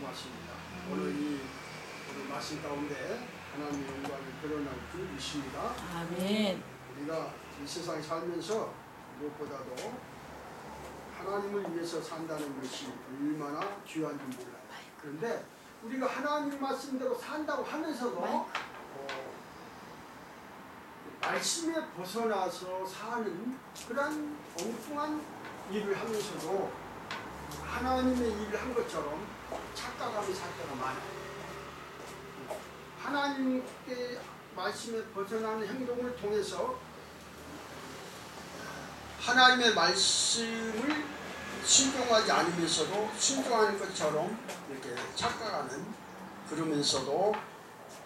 고맙습니다. 오늘 말씀 가운데 하나님의 영광을 드러날 줄 믿습니다. 아멘. 우리가 이 세상에 살면서 무엇보다도 하나님을 위해서 산다는 것이 얼마나 귀한지 몰라요. 그런데 우리가 하나님 말씀대로 산다고 하면서도 말씀에 벗어나서 사는 그런 엉뚱한 일을 하면서도 하나님의 일을 한 것처럼 착각하며 살 때가 많아요. 하나님께 말씀에 벗어나는 행동을 통해서 하나님의 말씀을 순종하지 않으면서도 순종하는 것처럼 이렇게 착각하는, 그러면서도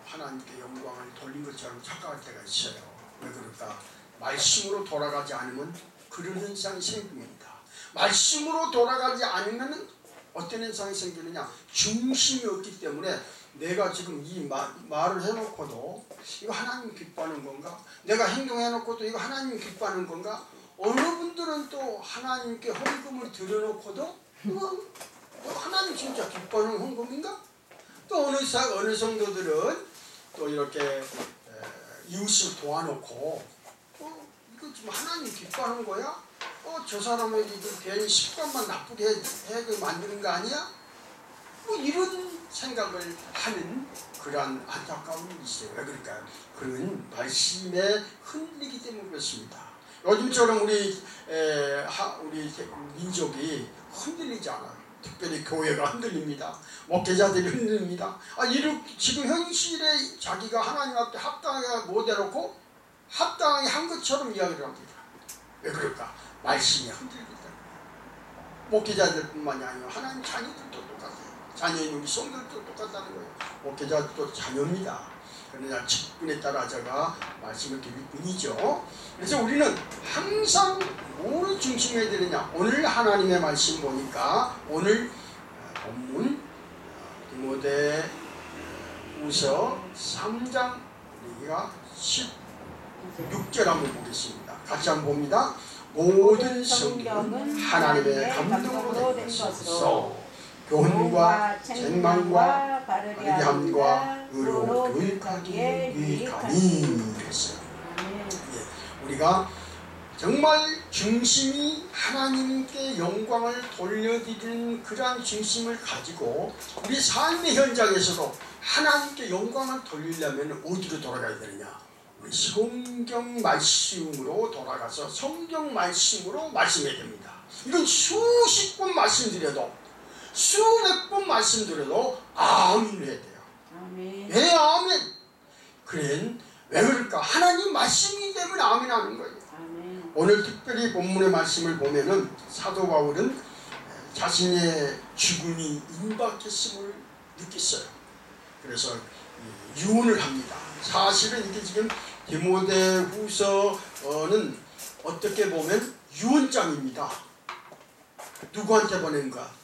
하나님께 영광을 돌린 것처럼 착각할 때가 있어요. 왜 그럴까? 말씀으로 돌아가지 않으면 그런 현상이 생깁니다. 말씀으로 돌아가지 않으면 어떤 현상이 생기느냐? 중심이 없기 때문에 내가 지금 이 말을 해놓고도 이거 하나님 기뻐하는 건가? 내가 행동해놓고도 이거 하나님 기뻐하는 건가? 어느 분들은 또 하나님께 헌금을 드려놓고도 이거 하나님 진짜 기뻐하는 헌금인가? 또 어느 성도들은 또 이렇게 이웃을 도와놓고 이거 지금 하나님 기뻐하는 거야? 저 사람에게 괜히 습관만 나쁘게 해 만드는 거 아니야? 뭐 이런 생각을 하는 그러한 안타까움이 있어요. 왜 그럴까요? 그런 말씀에 흔들리기 때문에 그렇습니다. 요즘처럼 우리 민족이 흔들리지 않아요. 특별히 교회가 흔들립니다. 목회자들이 흔들립니다. 지금 현실에 자기가 하나님 앞에 합당하게 못 해놓고 합당하게 한 것처럼 이야기를 합니다. 왜 그럴까? 말씀이 흔들리기 때문에. 목회자들뿐만이 아니라 하나님 자녀들도 똑같아요. 자녀인 우리 성도들도 똑같다는 거예요. 목회자도 자녀입니다. 그러나 직분에 따라 제가 말씀을 드릴 뿐이죠. 그래서 우리는 항상 뭐를 중심해야 되느냐? 오늘 하나님의 말씀 보니까 오늘 본문 디모데후서 3장 우리가 16절 한번 보겠습니다. 같이 한번 봅니다. 모든 성경은 하나님의 감동으로 된 것으로 교훈과 책망과 바르게 함과 의로 교육하기에 유익하니 그랬어요. 우리가 정말 중심이 하나님께 영광을 돌려드리는 그러한 중심을 가지고 우리 삶의 현장에서도 하나님께 영광을 돌리려면 어디로 돌아가야 되느냐? 우리 성경 말씀으로 돌아가서 성경 말씀으로 말씀해야 됩니다. 이건 수십 번 말씀드려도 수백 번 말씀드려도 아멘을 해야 돼요. 아멘. 왜 아멘? 그래 왜 그럴까? 하나님 말씀이기 때문에 아멘 하는 거예요. 아멘. 오늘 특별히 본문의 말씀을 보면은 사도 바울은 자신의 죽음이 임박했음을 느꼈어요. 그래서 유언을 합니다. 사실은 이게 지금 디모데후서는 어떻게 보면 유언장입니다. 누구한테 보낸가?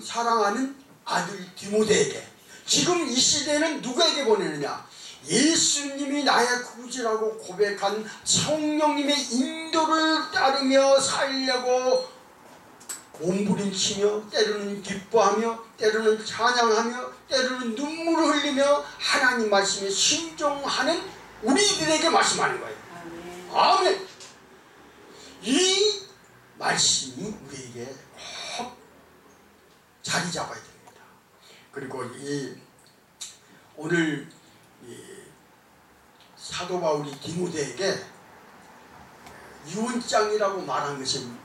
사랑하는 아들 디모데에게. 지금 이 시대는 누구에게 보내느냐? 예수님이 나의 구주라고 고백한 성령님의 인도를 따르며 살려고 몸부림치며 때로는 기뻐하며 때로는 찬양하며 때로는 눈물을 흘리며 하나님 말씀에 순종하는 우리들에게 말씀하는 거예요. 아멘. 이 말씀이 우리에게 꼭 자리 잡아야 됩니다. 그리고 오늘 사도 바울이 디모데에게 유언장이라고 말한 것은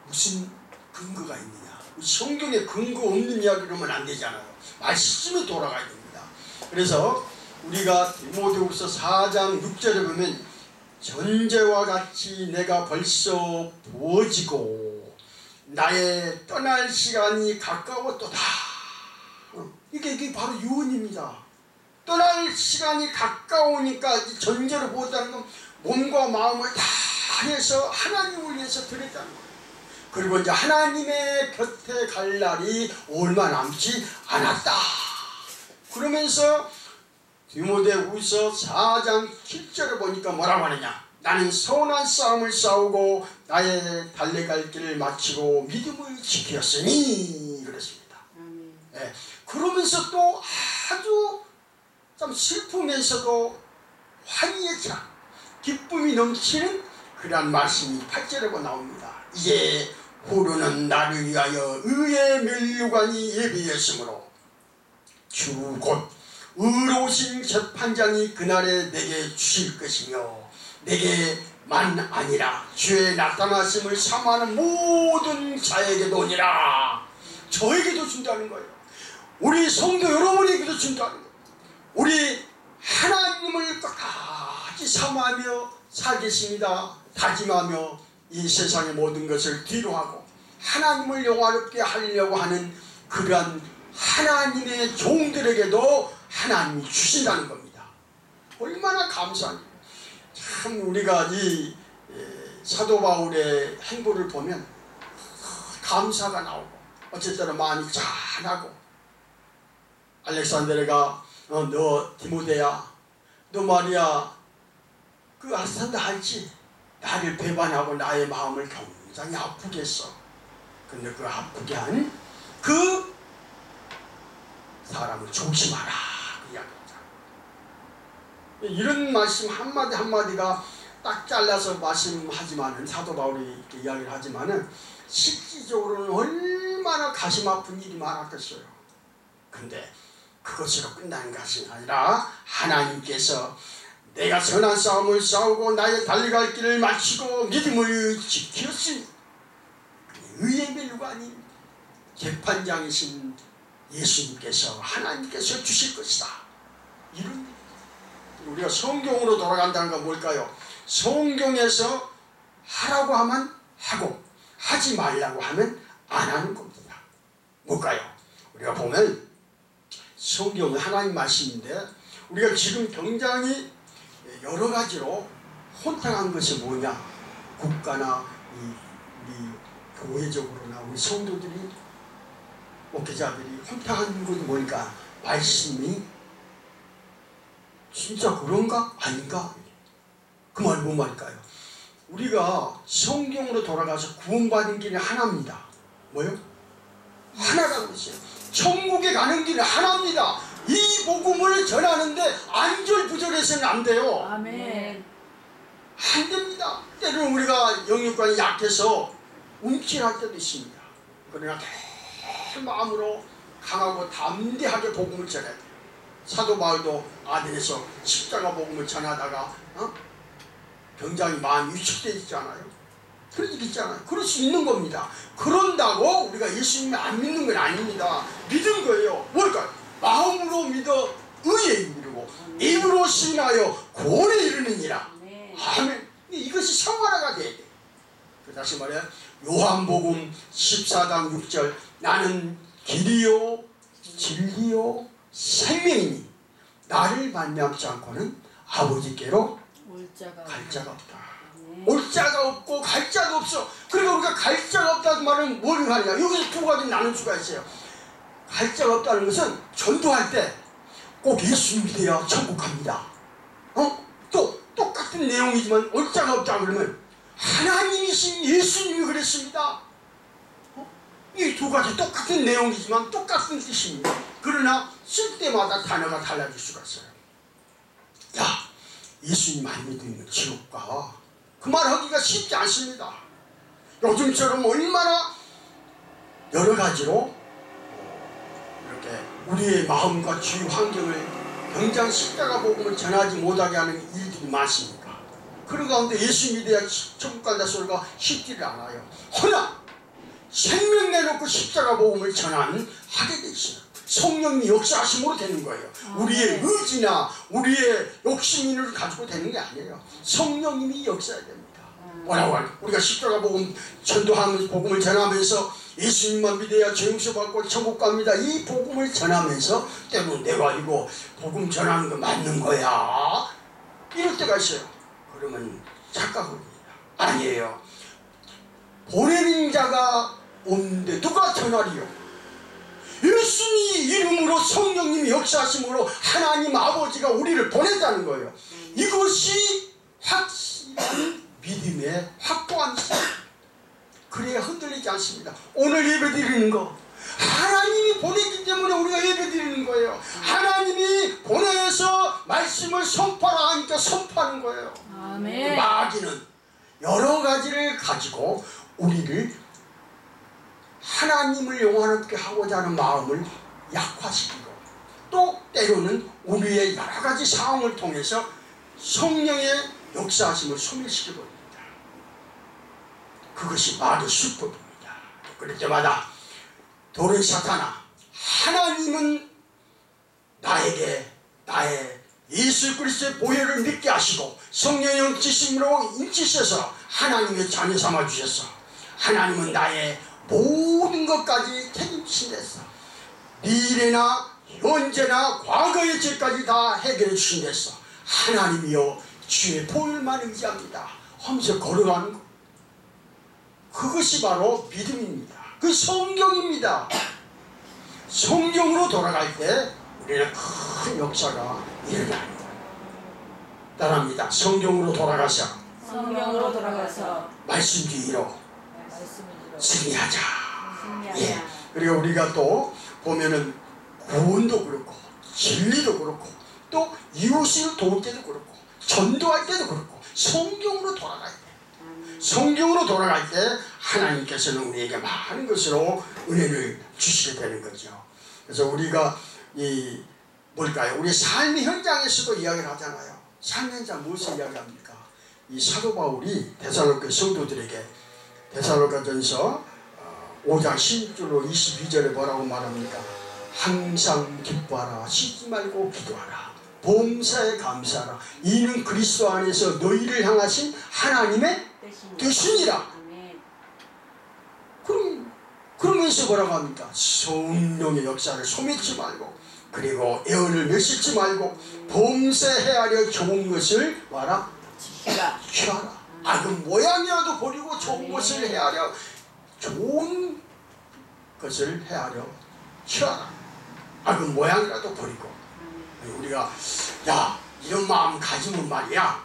무슨 근거가 있느냐? 성경에 근거 없는 이야기를 하면 안 되잖아요. 말씀에 돌아가야 됩니다. 그래서 우리가 디모데후서 4장 6절에 보면 전제와 같이 내가 벌써 부어지고 나의 떠날 시간이 가까웠도다. 이게 바로 유언입니다. 떠날 시간이 가까우니까 전제로 보았다는 건 몸과 마음을 다 해서 하나님을 위해서 드렸다는 거예요. 그리고 이제 하나님의 곁에 갈 날이 얼마 남지 않았다. 그러면서 디모데후서 4장 7절을 보니까 뭐라고 하느냐? 나는 선한 싸움을 싸우고 나의 달려갈 길을 마치고 믿음을 지켰으니 그랬습니다. 예, 그러면서 또 아주 좀 슬프면서도 환희의 참 기쁨이 넘치는 그러한 말씀이 8절에 나옵니다. 이제 후로는 나를 위하여 의의 면류관이 예비했으므로 주 곧 의로우신 재판장이 그날에 내게 주실 것이며 내게만 아니라 주의 나타나심을 사모하는 모든 자에게도니라. 저에게도 준다는 거예요. 우리 성도 여러분에게도 준다는 거예요. 우리 하나님을 끝까지 사모하며 살겠습니다. 다짐하며 이 세상의 모든 것을 뒤로하고 하나님을 영화롭게 하려고 하는 그러한 하나님의 종들에게도 하나님이 주신다는 겁니다. 얼마나 감사합니다. 참 우리가 이 사도 바울의 행보를 보면 감사가 나오고 어쨌든 마음이 짠하고 알렉산드레가 너 디모데야 너 말이야 그 알렉산더 알지? 나를 배반하고 나의 마음을 굉장히 아프게 했어. 근데 그 아프게 한 그 사람을 조심하라 그 이야기입니다. 이런 말씀 한마디 한마디가 딱 잘라서 말씀하지만은 사도 바울이 이렇게 이야기를 하지만은 실질적으로는 얼마나 가슴 아픈 일이 많았겠어요. 근데 그것으로 끝나는 것이 아니라 하나님께서 내가 선한 싸움을 싸우고 나의 달려갈 길을 마치고 믿음을 지켰으니 의의 멸관이 재판장이신 예수님께서 하나님께서 주실 것이다. 이런 우리가 성경으로 돌아간다는 건 뭘까요? 성경에서 하라고 하면 하고 하지 말라고 하면 안 하는 겁니다. 뭘까요? 우리가 보면 성경은 하나님 말씀인데 우리가 지금 굉장히 여러 가지로 혼탁한 것이 뭐냐? 국가나 우리 교회적으로나 우리 성도들이 목회자들이 혼탁한 것이 뭘까? 말씀이 진짜 그런가? 아닌가? 그 말 뭔 말일까요? 우리가 성경으로 돌아가서 구원받은 길이 하나입니다. 뭐요? 하나라는 것이에요. 천국에 가는 길이 하나입니다. 이 복음을 전하는데 안절부절해서는 안 돼요. 아멘. 안 됩니다. 때로는 우리가 영육관이 약해서 움찔할 때도 있습니다. 그러나 큰 마음으로 강하고 담대하게 복음을 전해야 돼요. 사도 바울도 아덴에서 십자가 복음을 전하다가 굉장히 마음이 위축되어 있잖아요. 그런 일 있잖아요. 그럴 수 있는 겁니다. 그런다고 우리가 예수님을 안 믿는 건 아닙니다. 믿은 거예요. 뭘까요? 마음으로 믿어 의에 이르고 입으로 신하여 구원에 이르느니라. 아멘. 이것이 생활화가 돼야 돼. 다시 말해 요한복음 14장 6절 나는 길이요 진리요 생명이니 나를 만나지 않고는 아버지께로 갈 자가 없다. 올 자가 없고 갈 자가 없어. 그러니까 우리가 갈 자가 없다는 말은 뭘 하냐? 여기서 두 가지 나눌 수가 있어요. 갈 자가 없다는 것은 전도할 때 꼭 예수 믿어야 천국 갑니다. 또 똑같은 내용이지만 올 자가 없다 그러면 하나님이신 예수님이 그랬습니다. 이 두 가지 똑같은 내용이지만 똑같은 뜻입니다. 그러나 쓸 때마다 단어가 달라질 수가 있어요. 야, 예수님 안 믿으면 지옥 가. 그 말 하기가 쉽지 않습니다. 요즘처럼 얼마나 여러 가지로 이렇게 우리의 마음과 주위 환경을 당장 십자가 복음을 전하지 못하게 하는 일들이 많습니다. 그런 가운데 예수 믿어야 천국 간다 소리가 쉽지를 않아요. 허나 생명 내놓고 십자가 복음을 전하게 돼 있어요. 성령이 역사하심으로 되는 거예요. 우리의 의지나 우리의 욕심을 가지고 되는 게 아니에요. 성령님이 역사해야 됩니다. 뭐라고 할까? 우리가 십자가 복음 전도하면서 복음을 전하면서 예수님만 믿어야 죄 용서받고 천국 갑니다. 이 복음을 전하면서 때로는 내가 이거 복음 전하는 거 맞는 거야? 이럴 때가 있어요. 그러면 착각합니다. 아니에요. 보내는 자가 없는데 누가 전하리요? 예수님 이름으로 성령님이 역사하심으로 하나님 아버지가 우리를 보냈다는 거예요. 이것이 확실한 믿음의 확고한 시 그래야 흔들리지 않습니다. 오늘 예배 드리는 거 하나님이 보냈기 때문에 거예요. 하나님이 보내서 말씀을 선포하라 하니까 선포하는 거예요. 아멘. 마귀는 여러 가지를 가지고 우리를 하나님을 영원하게 하고자 하는 마음을 약화시키고 또 때로는 우리의 여러 가지 상황을 통해서 성령의 역사하심을 소멸시켜버립니다. 그것이 마귀의 수법입니다. 그럴 때마다 도른 사탄아, 하나님은 나에게 나의 예수 그리스도의 보혈을 믿게 하시고 성령의 영지심으로 인치셔서 하나님의 자녀 삼아 주셨어. 하나님은 나의 모든 것까지 책임지신댔어. 미래나 현재나 과거의 죄까지 다 해결해 주신댔어. 하나님이여 주의 보혈만 의지합니다 하면서 걸어가는 것, 그것이 바로 믿음입니다. 그 성경입니다. 성경으로 돌아갈 때 우리는 큰 역사가 일어납니다. 따라합니다. 성경으로 돌아가서 성경으로 돌아가서 말씀주의로 말씀을 승리하자. 승리하자. 예. 그리고 우리가 또 보면은 구원도 그렇고 진리도 그렇고 또 이웃을 도울 때도 그렇고 전도할 때도 그렇고 성경으로 돌아갈 때, 성경으로 돌아갈 때 하나님께서는 우리에게 많은 것으로 은혜를 주시게 되는 거죠. 그래서 우리가 이 뭘까요? 우리 삶의 현장에서도 이야기를 하잖아요. 삶의 현장 무엇을 이야기합니까? 이 사도 바울이 데살로니가 성도들에게 데살로니가전서 5장 16절로 22절에 뭐라고 말합니까? 항상 기뻐하라, 쉬지 말고 기도하라, 범사에 감사하라, 이는 그리스도 안에서 너희를 향하신 하나님의 뜻이니라. 그러면서 뭐라고 합니까? 성령의 역사를 소멸치 말고, 그리고 애언을 멸시치 말고, 범사 헤아려 좋은 것을 와라 취하라. 악은 모양이라도 버리고 좋은 것을 헤아려, 좋은 것을 헤아려 취하라. 악은 모양이라도 버리고. 우리가 야 이런 마음 가지면 말이야,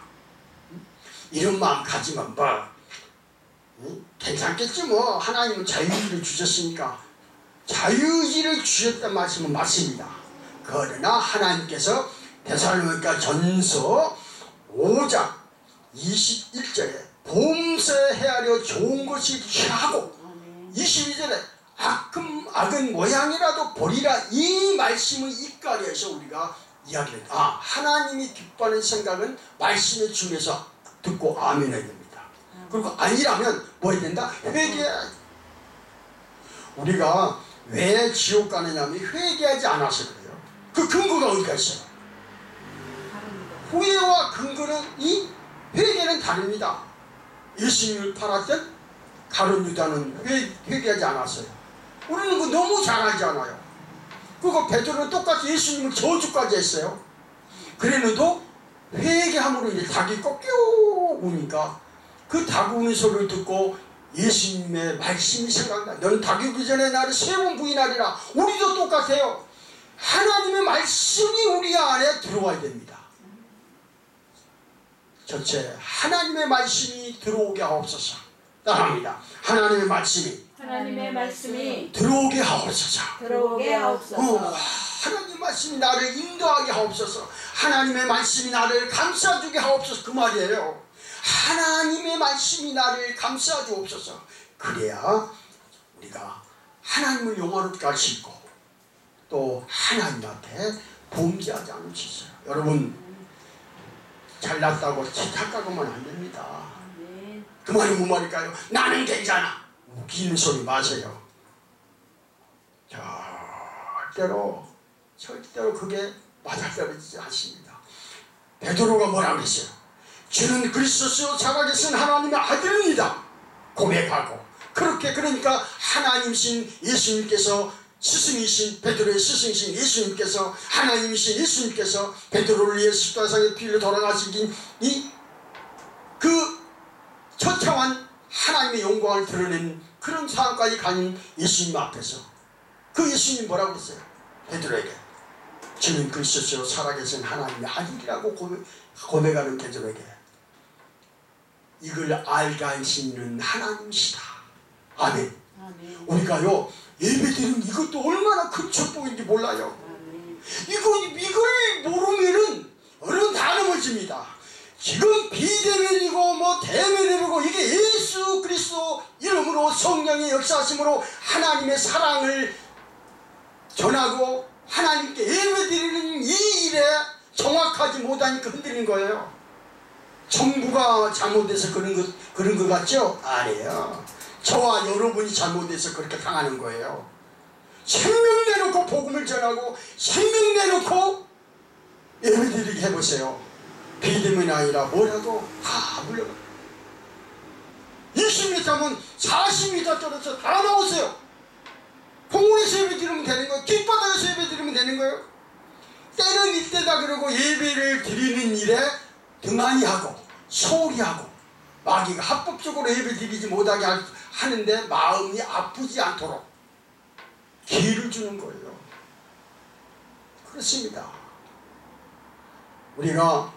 이런 마음 가지면 뭐 괜찮겠지 뭐, 하나님은 자유의지를 주셨으니까. 자유의지를 주셨단 말씀은 맞습니다. 그러나 하나님께서 데살로니가 전서 5장 21절에 범사에 헤아려 좋은 것을 취하고 22절에 악은 모양이라도 버리라, 이 말씀을 입가리해서 우리가 이야기를 해요. 하나님이 기뻐하는 생각은 말씀의 중에서 듣고 아멘 해야 됩니다. 그리고 아니라면 뭐 해야 된다? 회개해야. 우리가 왜 지옥 가느냐면 회개하지 않아서 그래요. 그 근거가 어디가 있어요? 후회와 근거는, 이 회개는 다릅니다. 예수님을 팔았던 가룟 유다는 회개하지 않았어요. 우리는 그거 너무 잘 알잖아요. 그거 베드로는 똑같이 예수님을 저주까지 했어요. 그랬는데 회개함으로 이제 닭이 꺾여 우니까 그 닭 우는 소리를 듣고 예수님의 말씀이 생각나. 너는 닭이 오기 전에 나를 3번 부인하리라. 우리도 똑같아요. 하나님의 말씀이 우리 안에 들어와야 됩니다. 전체 하나님의 말씀이 들어오게 하옵소서. 따라합니다. 하나님의 말씀이 들어오게 하옵소서. 하나님의 말씀이 나를 인도하게 하옵소서. 하나님의 말씀이 나를 감싸주게 하옵소서. 그 말이에요. 하나님의 말씀이 나를 감싸주옵소서. 그래야 우리가 하나님을 영화롭게 할 수 있고 또 하나님 앞에 범죄하지 않을 수 있어요. 여러분, 잘났다고 착각하면 안 됩니다. 그 말이 뭔 말일까요? 나는 괜찮아. 웃기는 소리 마세요. 절대로 그게 맞아떨어지지 않습니다. 베드로가 뭐라고 그랬어요? 주는 그리스도시요 살아계신 하나님의 아들입니다. 고백하고, 그러니까 하나님이신 예수님께서, 스승이신 베드로의 스승이신 예수님께서, 하나님이신 예수님께서 베드로를 위해 십자가상의 피를 돌아가신 그 처참한 하나님의 영광을 드러낸 그런 상황까지 가는 예수님 앞에서 그 예수님 뭐라고 했어요? 베드로에게 주는 그리스도시요 살아계신 하나님의 아들이라고 고백하는 베드로에게 이걸 알게 하시는 하나님이시다. 아멘. 우리가요 예배드리는 이것도 얼마나 큰 축복인지 몰라요. 이걸 모르면은 어느 다 넘어집니다. 지금 비대면이고 뭐 대면이고 이게 예수 그리스도 이름으로 성령의 역사하심으로 하나님의 사랑을 전하고 하나님께 예배드리는 이 일에 정확하지 못하니까 흔들린 거예요. 정부가 잘못해서 그런 것 같죠? 아니에요. 저와 여러분이 잘못해서 그렇게 당하는 거예요. 생명 내놓고 복음을 전하고 생명 내놓고 예배드리게 해보세요. 비대면이 아니라 뭐라도 다 물려가요. 20m면 40m 떨어져 다 나오세요. 공원에서 예배 드리면 되는 거예요. 길바닥에서 예배 드리면 되는 거예요. 때는 이때다 그러고 예배를 드리는 일에 등한히 하고 소홀히 하고 마귀가 합법적으로 예배 드리지 못하게 하는데 마음이 아프지 않도록 기회를 주는 거예요. 그렇습니다. 우리가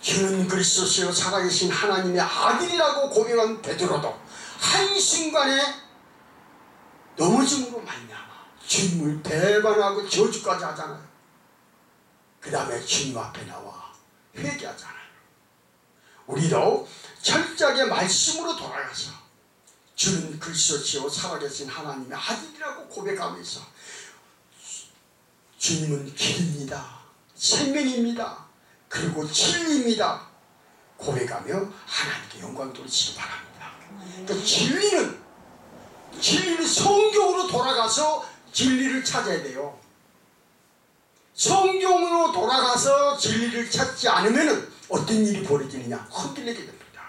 주는 그리스도시요 살아계신 하나님의 아들이라고 고백한 베드로도 한순간에 넘어짐으로 말미암아 주님을 배반하고 저주까지 하잖아요. 그 다음에 주님 앞에 나와 회개하잖아요. 우리도 철저하게 말씀으로 돌아가서 주는 그리스도시요 살아계신 하나님의 아들이라고 고백하면서 주님은 길입니다. 생명입니다. 그리고 진리입니다. 고백하며 하나님께 영광 돌리시기 바랍니다. 그러니까 진리는 성경으로 돌아가서 진리를 찾아야 돼요. 성경으로 돌아가서 진리를 찾지 않으면 어떤 일이 벌어지느냐? 흔들리게 됩니다.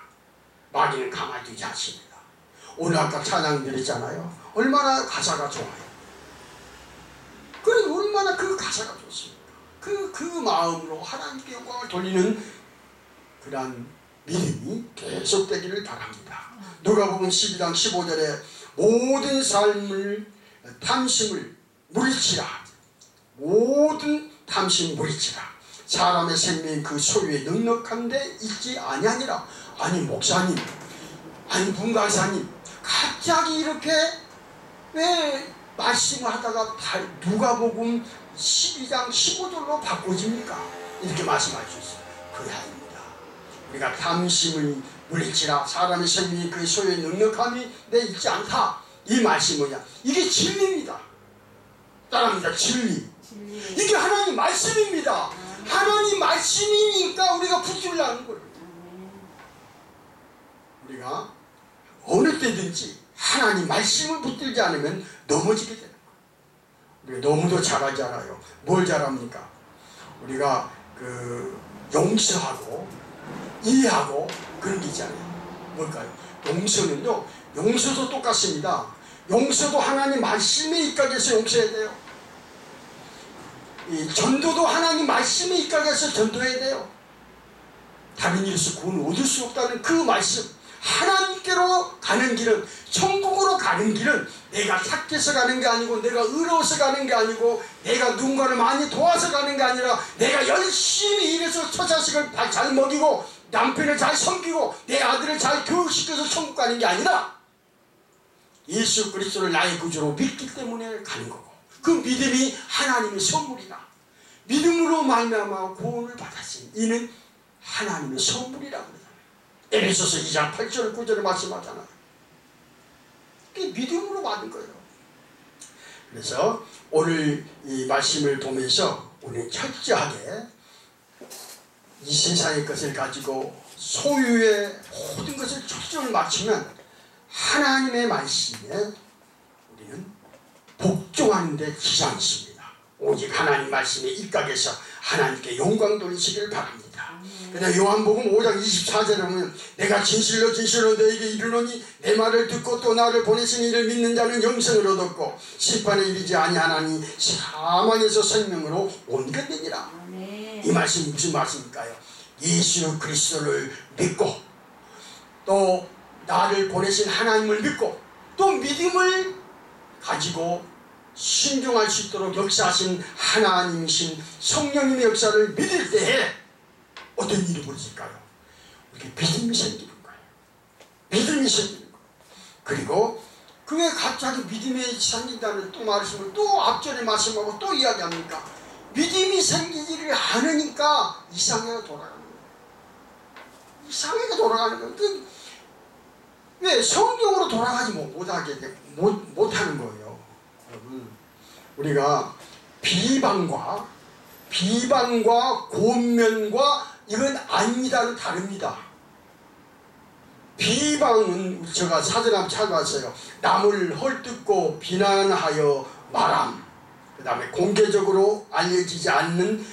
마귀는 가만히 두지 않습니다. 오늘 아까 찬양 드렸잖아요. 얼마나 가사가 좋아요. 그래 얼마나 그 가사가 좋습니까? 그 마음으로 하나님께 영광을 돌리는 그러한 믿음이 계속되기를 바랍니다. 누가복음 12장 15절에 모든 삶을 탐심을 물리치라. 모든 탐심 물리치라. 사람의 생명이 그 소유에 넉넉한데 있지 아니하니라. 아니 목사님, 아니 문가사님, 갑자기 이렇게 왜 말씀을 하다가 누가복음 12장 15절로 바꿔집니까? 이렇게 말씀할 수 있어요. 그게 아닙니다. 우리가 탐심을 물리치라. 사람의 생명이 그 소유에 넉넉함이 내 있지 않다. 이 말씀이 뭐냐? 이게 진리입니다. 따라합니다. 진리. 이게 하나님 말씀입니다. 하나님 말씀이니까 우리가 붙들려는 거예요. 우리가 어느 때든지 하나님 말씀을 붙들지 않으면 넘어지게 되는 거예요. 우리가 너무도 잘하지 않아요. 뭘 잘합니까? 우리가 용서하고 이해하고 그런 게 있잖아요. 뭘까요? 용서는요, 용서도 똑같습니다. 용서도 하나님 말씀에 입각해서 용서해야 돼요. 이 전도도 하나님 말씀에 입각해서 전도해야 돼요. 다른 일에서 구원을 얻을 수 없다는 그 말씀, 하나님께로 가는 길은, 천국으로 가는 길은 내가 착해서 가는 게 아니고, 내가 의로워서 가는 게 아니고, 내가 누군가를 많이 도와서 가는 게 아니라, 내가 열심히 일해서 처자식을 잘 먹이고 남편을 잘 섬기고 내 아들을 잘 교육시켜서 천국 가는 게 아니라 예수 그리스도를 나의 구주로 믿기 때문에 가는 거고, 그 믿음이 하나님의 선물이다. 믿음으로 말미암아 구원을 받았으니 이는 하나님의 선물이라고 그러잖아요. 에베소서 2장 8절 9절을 말씀하잖아요. 그게 믿음으로 받은 거예요. 그래서 오늘 이 말씀을 보면서 우리는 철저하게 이 세상의 것을 가지고 소유의 모든 것을 초점을 맞추면 하나님의 말씀에 우리는 복종하는 데 지장이 있습니다. 오직 하나님 말씀에 입각해서 하나님께 영광 돌리시기를 바랍니다. 그냥 요한복음 5장 24절에 보면 내가 진실로 너에게 이르노니 내 말을 듣고 또 나를 보내신 이를 믿는 자는 영생을 얻었고 심판에 이르지 아니하나니 사망에서 생명으로 옮겨되니라. 이 말씀이 무슨 말씀일까요? 예수 그리스도를 믿고 또 나를 보내신 하나님을 믿고 또 믿음을 가지고 순종할 수 있도록 역사하신 하나님이신 성령님의 역사를 믿을 때에 어떤 일이 벌어질까요? 이렇게 믿음이 생기는 거예요. 믿음이 생기는 거예요. 그리고 그게 갑자기 믿음이 생긴다는 또 말씀을 또 앞전에 말씀하고 또 이야기합니까? 믿음이 생기지를 않으니까 이상하게 돌아가는 거예요. 이상하게 돌아가는 거예요. 왜? 성경으로 돌아가지 못하는 거예요. 여러분, 우리가 비방과 권면과 이건 아니다는 다릅니다. 비방은 제가 사전 한번 찾아봤어요. 남을 헐뜯고 비난하여 말함. 그 다음에 공개적으로 알려지지 않는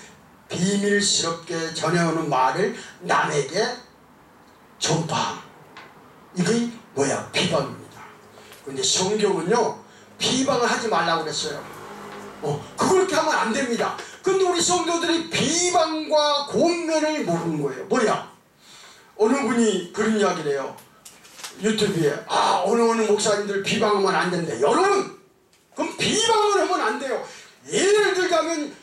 비밀스럽게 전해오는 말을 남에게 전파함. 이게 뭐야? 비방입니다. 근데 성경은요, 비방을 하지 말라고 그랬어요. 그렇게 하면 안 됩니다. 근데 우리 성도들이 비방과 권면을 모르는 거예요. 뭐야? 어느 분이 그런 이야기를 해요. 유튜브에. 어느 목사님들 비방하면 안 된대. 여러분, 그럼 비방을 하면 안 돼요. 예를 들자면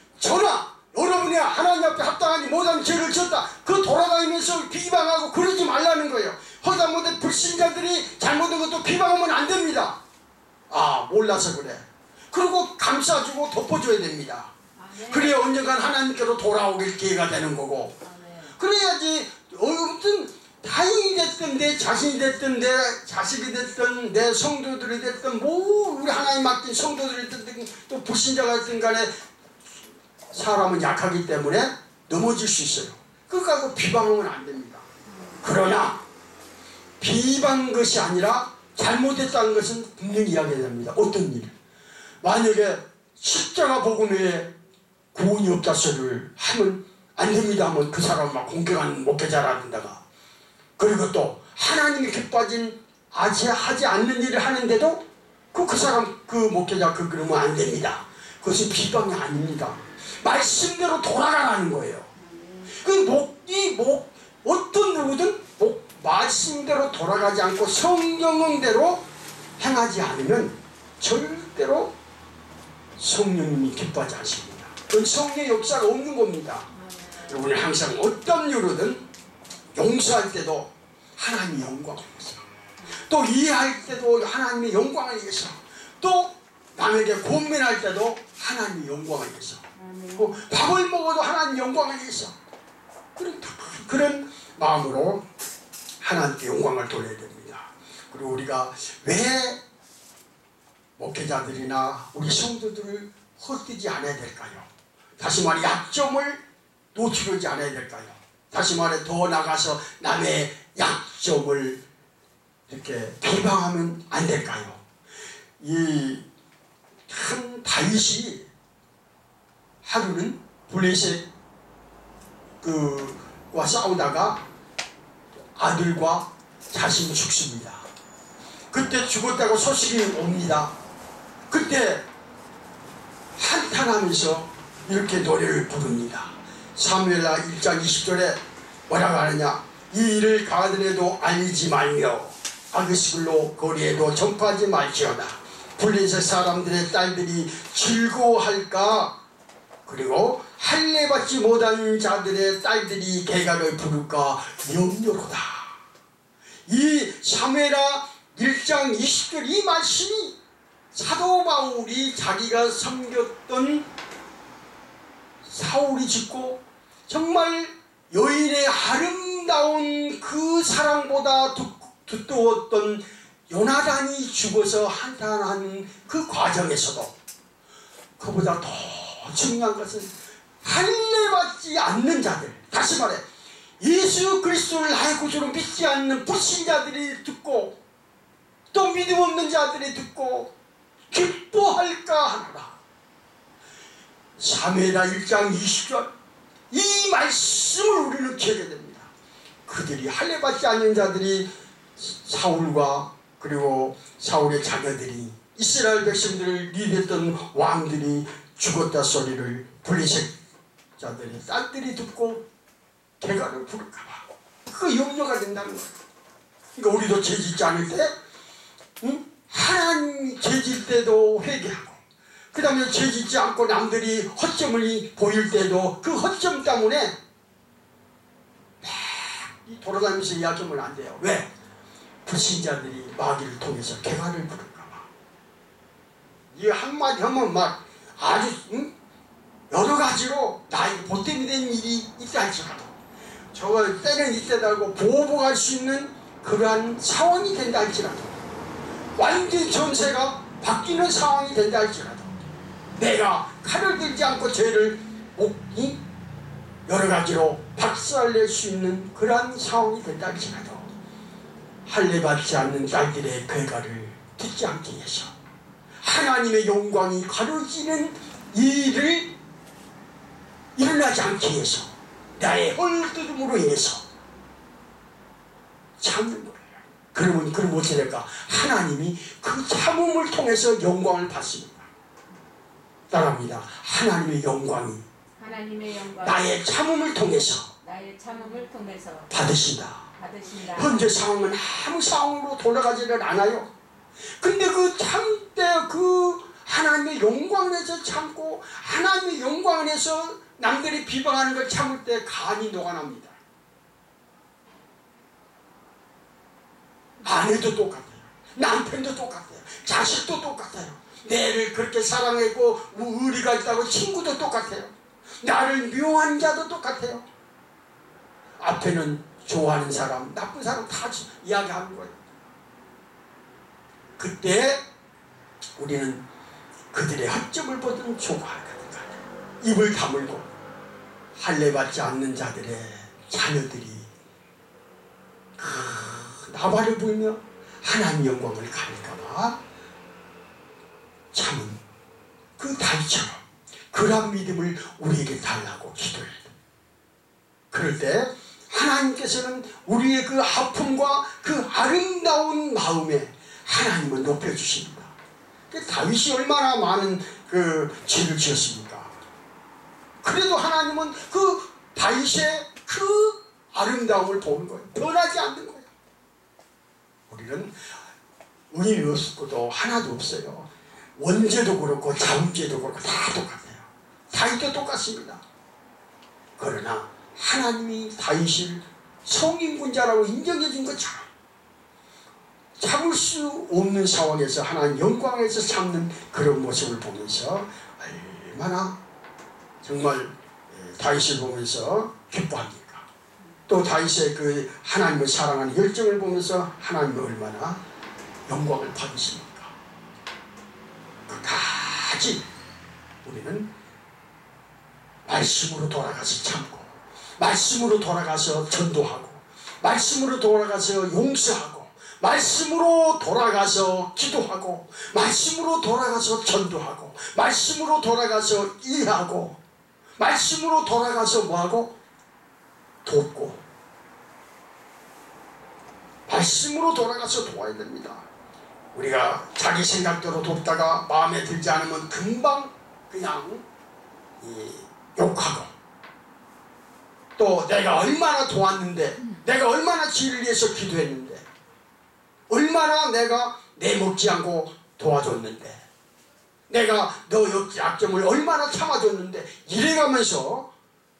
여러분이 하나님 앞에 합당하지 못한 죄를 지었다. 그 돌아다니면서 비방하고 그러지 말라는 거예요. 허다못해 불신자들이 잘못한 것도 비방하면 안 됩니다. 몰라서 그래. 그리고 감싸주고 덮어줘야 됩니다. 그래야 언젠간 하나님께로 돌아오길 기회가 되는 거고. 그래야지 어떤 타인이 됐든 내 자신이 됐든 내 자식이 됐든 내 성도들이 됐든 우리 하나님 맡긴 성도들이 됐든 또 불신자가 됐든 간에 사람은 약하기 때문에 넘어질 수 있어요. 그러니까 비방하면 안 됩니다. 그러나 비방 것이 아니라 잘못했다는 것은 분명히 이야기해야 됩니다. 어떤 일? 만약에 십자가 복음에 구원이 없다 소리를 하면 안 됩니다 하면 그 사람 막 공경하는 목회자라든가, 그리고 또 하나님이 기뻐하지 하지 않는 일을 하는데도 그 사람 그 목회자 그러면 안 됩니다. 그것이 비방이 아닙니다. 말씀대로 돌아가라는 거예요. 어떤 누구든 말씀대로 돌아가지 않고 성경대로 행하지 않으면 절대로 성령님이 기뻐하지 않습니다. 그건 성령의 역사가 없는 겁니다. 여러분은 항상 어떤 이유로든 용서할 때도 하나님의 영광을 위해서, 또 이해할 때도 하나님의 영광을 위해서, 또 남에게 권면할 때도 하나님의 영광을 위해서, 밥을 먹어도 하나님의 영광을 위해서, 그런 마음으로 하나님께 영광을 돌려야 됩니다. 그리고 우리가 왜 목회자들이나 우리 성도들을 헛되지 않아야 될까요? 다시 말해 약점을 노출하지 않아야 될까요? 다시 말해 더 나가서 남의 약점을 이렇게 비방하면 안 될까요? 참 다윗이 하루는 블레셋과 싸우다가 아들과 자신이 죽습니다. 그때 죽었다고 소식이 옵니다. 그때 한탄하면서 이렇게 노래를 부릅니다. 사무엘하 1장 20절에 뭐라고 하느냐? 이 일을 가들에도 알리지 말며 아그스글로 거리에도 전파하지 말지어다. 블레셋 사람들의 딸들이 즐거워할까? 그리고 할례받지 못한 자들의 딸들이 개가를 부를까 염려로다. 이 사무엘하 1장 20절 이 말씀이 사도 바울이 자기가 섬겼던 사울이 짓고 정말 여인의 아름다운 그 사랑보다 두꺼웠던 요나단이 죽어서 한탄하는 그 과정에서도 그보다 더 중요한 것은 할례받지 않는 자들, 다시 말해 예수 그리스도를 나의 구주로 믿지 않는 불신자들이 듣고 또 믿음 없는 자들이 듣고 기뻐할까 하노라. 사무엘하 1장 20절 이 말씀을 우리는 기억해야 됩니다. 그들이 할례받지 않는 자들이 사울과 그리고 사울의 자녀들이 이스라엘 백성들을 리드했던 왕들이 죽었다 소리를 블레셋 자들의 딸들이 듣고 개가를 부를까봐 그 염려가 된다는 거예요. 그러니까 우리도 죄짓지 않을 때 하나님 죄질 때도 회개하고, 그 다음에 죄짓지 않고 남들이 허점을 보일 때도 그 허점 때문에 막 돌아다니면서 이야기하면 안 돼요. 왜? 불신자들이 마귀를 통해서 개가를 부를까봐. 이 한마디 하면 막 아주 여러 가지로 나에게 보탬이 된 일이 있다 할지라도 저 때는 이때다고 보복할 수 있는 그러한 상황이 된다 할지라도 완전히 전세가 바뀌는 상황이 된다 할지라도 내가 칼을 들지 않고 죄를 목이 여러 가지로 박살낼 수 있는 그러한 상황이 된다 할지라도 할례받지 않는 딸들의 괴가를 듣지 않기 위해서 하나님의 영광이 가려지는 일을 일어나지 않기 위해서 나의 헐뜯음으로 인해서 참는 거예요. 그러면 그럼 어떻게 될까? 하나님이 그 참음을 통해서 영광을 받습니다. 따라합니다. 하나님의 영광이 나의 참음을 통해서 받으신다. 현재 상황은 아무 상황으로 돌아가지를 않아요. 근데 그 참때 그 하나님의 영광 안에서 참고 하나님의 영광 안에서 남들이 비방하는 걸 참을 때 간이 녹아납니다. 아내도 똑같아요. 남편도 똑같아요. 자식도 똑같아요. 내를 그렇게 사랑했고 의리가 있다고 친구도 똑같아요. 나를 미워하는 자도 똑같아요. 앞에는 좋아하는 사람, 나쁜 사람 다 이야기하는 거예요. 그때 우리는 그들의 허점을 보던 조각하든가 입을 다물고 할례받지 않는 자들의 자녀들이 나발을 불며 하나님 영광을 가릴까봐 참은 그 다윗처럼 그런 믿음을 우리에게 달라고 기도해야 돼. 그럴 때 하나님께서는 우리의 그 아픔과 그 아름다운 마음에 하나님을 높여주십니다. 다윗이 얼마나 많은 그 죄를 지었습니까? 그래도 하나님은 그 다윗의 그 아름다움을 보는 거예요. 변하지 않는 거예요. 우리는 의인이 없고도 하나도 없어요. 원죄도 그렇고 자문죄도 그렇고 다 똑같아요. 다윗도 똑같습니다. 그러나 하나님이 다윗을 성인군자라고 인정해 준 것처럼 참을 수 없는 상황에서 하나님 영광에서 참는 그런 모습을 보면서 얼마나 정말 다윗을 보면서 기뻐합니까? 또 다윗의 그 하나님을 사랑하는 열정을 보면서 하나님은 얼마나 영광을 받으십니까? 끝까지 우리는 말씀으로 돌아가서 참고 말씀으로 돌아가서 전도하고 말씀으로 돌아가서 용서하고 말씀으로 돌아가서 기도하고 말씀으로 돌아가서 전도하고 말씀으로 돌아가서 일하고 말씀으로 돌아가서 뭐하고 돕고 말씀으로 돌아가서 도와야 됩니다. 우리가 자기 생각대로 돕다가 마음에 들지 않으면 금방 그냥 욕하고 또 내가 얼마나 도왔는데 내가 얼마나 지를 위해서 기도했는데 얼마나 내가 내먹지 않고 도와줬는데 내가 너 약점을 얼마나 참아줬는데 이래가면서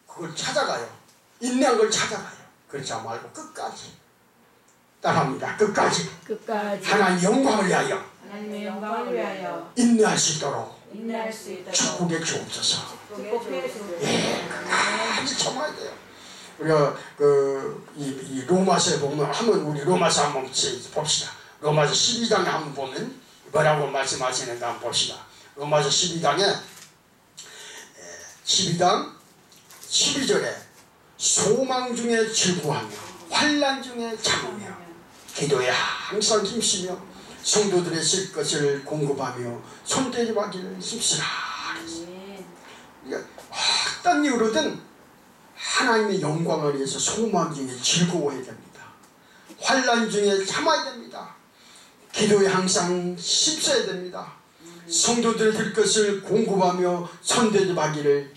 그걸 찾아가요. 인내한 걸 찾아가요. 그렇지 말고 끝까지 따라합니다. 끝까지 하나님 영광을 위하여 인내할 수 있도록 축복해 주옵소서. 예, 끝까지 참아야 돼요. 우리가 이 로마서에 보면 한번 우리 로마서 한번 봅시다. 로마서 12장에 한번 보면 뭐라고 말씀하시는가 한번 봅시다. 로마서 12장에 12장 12절에 소망 중에 즐거워하며 환난 중에 참으며 기도에 항상 힘쓰며 성도들의 쓸 것을 공급하며 손대지 마기를 힘쓰라. 그러니까 어떤 이유로든 하나님의 영광을 위해서 소망 중에 즐거워해야 됩니다. 환난 중에 참아야 됩니다. 기도에 항상 힘써야 됩니다. 성도들의 들 것을 공급하며 손대지 마기를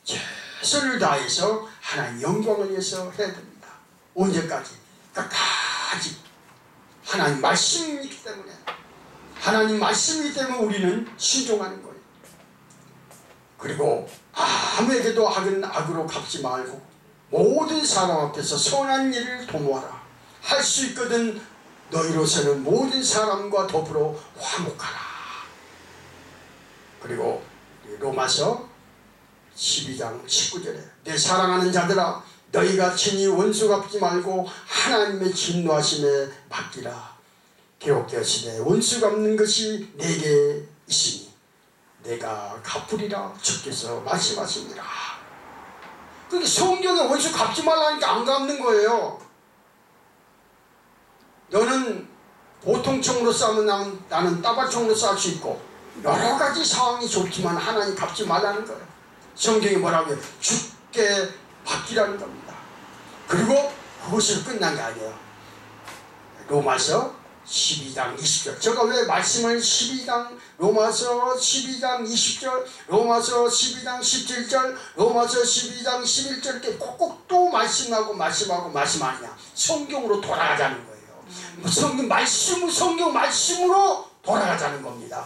최선을 다해서 하나님 영광을 위해서 해야 됩니다. 언제까지? 끝까지. 하나님 말씀이 있기 때문에 하나님 말씀이기 때문에 우리는 순종하는 거예요. 그리고 아무에게도 악은 악으로 갚지 말고 모든 사람 앞에서 선한 일을 도모하라. 할 수 있거든 너희로서는 모든 사람과 더불어 화목하라. 그리고 로마서 12장 19절에 내 사랑하는 자들아 너희가 친히 원수 갚지 말고 하나님의 진노하심에 맡기라. 기록되었으되 원수 갚는 것이 내게 있으니 내가 갚으리라 주께서 말씀하십니다. 그러니까 성경에 원수 갚지 말라니까 안 갚는 거예요. 너는 보통총으로 싸우면 나는 따발총으로 싸울 수 있고 여러 가지 상황이 좋지만 하나님 갚지 말라는 거예요. 성경이 뭐라고 해요? 주께 맡기라는 겁니다. 그리고 그것으로 끝난 게 아니에요. 로마서 12장 20절. 제가 왜 말씀을 로마서 12장 20절, 로마서 12장 17절, 로마서 12장 11절 이렇게 꼭꼭 또 말씀하냐? 성경으로 돌아가자는 거예요. 성경 말씀으로 돌아가자는 겁니다.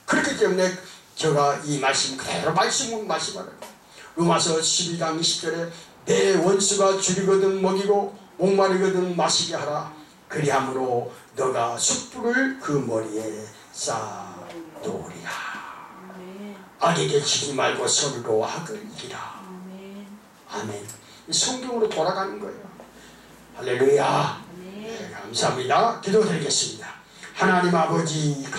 그렇기 때문에 제가 이 말씀 그대로 말씀하는 거예요. 로마서 12장 20절에 내 원수가 줄이거든 먹이고 목마르거든 마시게 하라. 그리함으로 너가 숯불을 그 머리에 쌓아놓으리라. 악에게 지지 말고 서로 악을 이기라. 아멘. 성경으로 돌아가는 거예요. 할렐루야. 네, 감사합니다. 기도드리겠습니다. 하나님 아버지